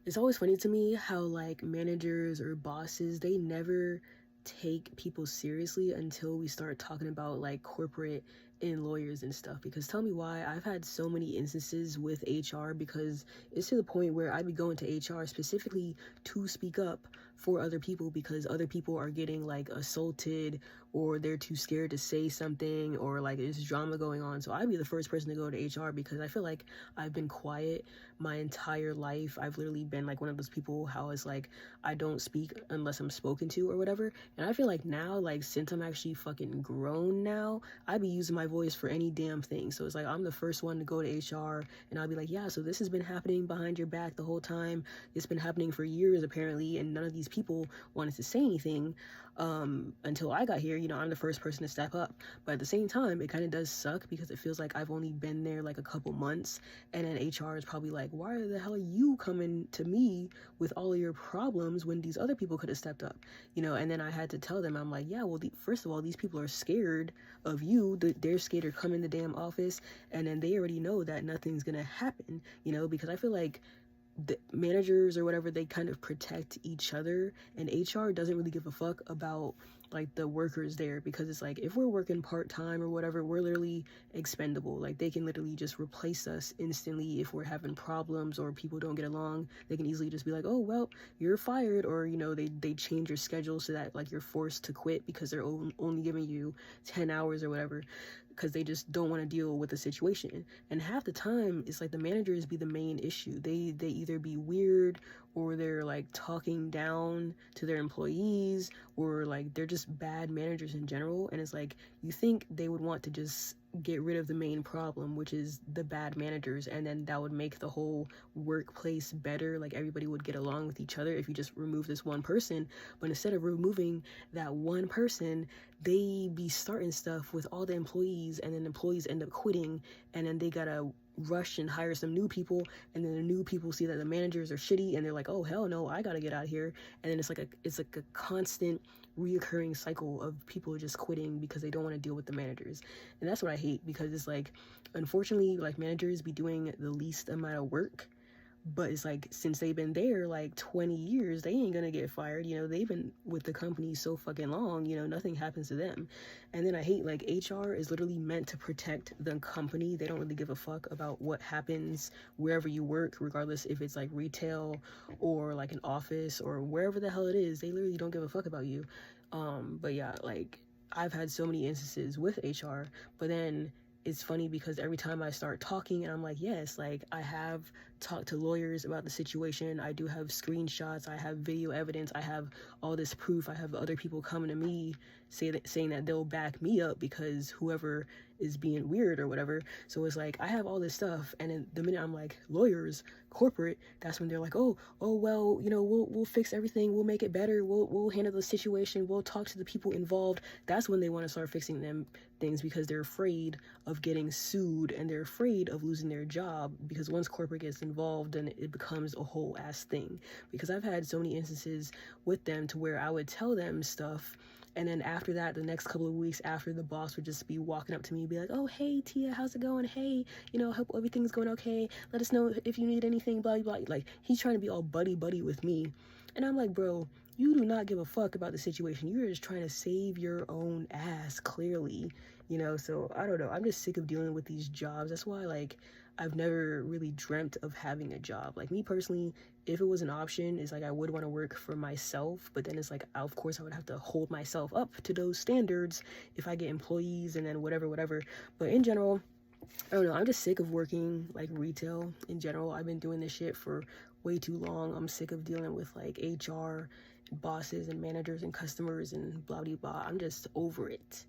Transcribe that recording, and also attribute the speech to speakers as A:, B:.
A: It's always funny to me how like managers or bosses, they never take people seriously until we start talking about like corporate and lawyers and stuff. Because tell me why, I've had so many instances with HR because it's to the point where I'd be going to HR specifically to speak up for other people because other people are getting like assaulted or they're too scared to say something or like there's drama going on. So I'd be the first person to go to HR because I feel like I've been quiet my entire life. I've literally been like one of those people how it's like I don't speak unless I'm spoken to or whatever. And I feel like now, like since I'm actually fucking grown now, I be using my voice for any damn thing. So it's like I'm the first one to go to HR and I'll be like, yeah, so this has been happening behind your back the whole time. It's been happening for years apparently, and none of these people wanted to say anything until I got here. You know, I'm the first person to step up. But at the same time, it kind of does suck because it feels like I've only been there like a couple months, and then HR is probably like, why the hell are you coming to me with all of your problems when these other people could have stepped up? You know, and then I had to tell them, I'm like, yeah, well, first of all, these people are scared of you. They're scared to come in the damn office, and then they already know that nothing's gonna happen, you know, because I feel like the managers or whatever, they kind of protect each other, and HR doesn't really give a fuck about like the workers there because it's like if we're working part-time or whatever, we're literally expendable. Like they can literally just replace us instantly if we're having problems or people don't get along. They can easily just be like, oh well, you're fired, or you know, they change your schedule so that like you're forced to quit because they're only giving you 10 hours or whatever because they just don't want to deal with the situation. And half the time it's like the managers be the main issue. They either be weird or they're like talking down to their employees, or like they're just bad managers in general. And it's like you think they would want to just get rid of the main problem, which is the bad managers, and then that would make the whole workplace better. Like everybody would get along with each other if you just remove this one person. But instead of removing that one person, they be starting stuff with all the employees, and then employees end up quitting, and then they gotta rush and hire some new people, and then the new people see that the managers are shitty and they're like, oh hell no, I gotta get out of here. And then it's like a constant reoccurring cycle of people just quitting because they don't want to deal with the managers. And that's what I hate, because it's like unfortunately like managers be doing the least amount of work, but it's like since they've been there like 20 years, they ain't gonna get fired. You know, they've been with the company so fucking long, you know, nothing happens to them. And then I hate like HR is literally meant to protect the company. They don't really give a fuck about what happens wherever you work, regardless if it's like retail or like an office or wherever the hell it is. They literally don't give a fuck about you. But yeah, like I've had so many instances with HR, but then it's funny because every time I start talking and I'm like, yes, like I have talked to lawyers about the situation, I do have screenshots, I have video evidence, I have all this proof, I have other people coming to me saying that they'll back me up because whoever is being weird or whatever. So it's like I have all this stuff, and then the minute I'm like lawyers, corporate, that's when they're like, oh well, you know, we'll fix everything, we'll make it better, we'll handle the situation, we'll talk to the people involved. That's when they want to start fixing them things because they're afraid of getting sued and they're afraid of losing their job, because once corporate gets involved then it becomes a whole ass thing. Because I've had so many instances with them to where I would tell them stuff, and then after that, the next couple of weeks after, the boss would just be walking up to me and be like, oh hey Tia, how's it going? Hey, you know, hope everything's going okay, let us know if you need anything, blah blah blah. Like he's trying to be all buddy with me, and I'm like, bro, you do not give a fuck about the situation. You're just trying to save your own ass, clearly, you know. So I don't know, I'm just sick of dealing with these jobs. That's why like I've never really dreamt of having a job. Like me personally, if it was an option, it's like I would want to work for myself, but then it's like of course I would have to hold myself up to those standards if I get employees and then whatever. But in general, I don't know, I'm just sick of working like retail in general. I've been doing this shit for way too long. I'm sick of dealing with like HR, bosses and managers and customers and blah blah blah. I'm just over it.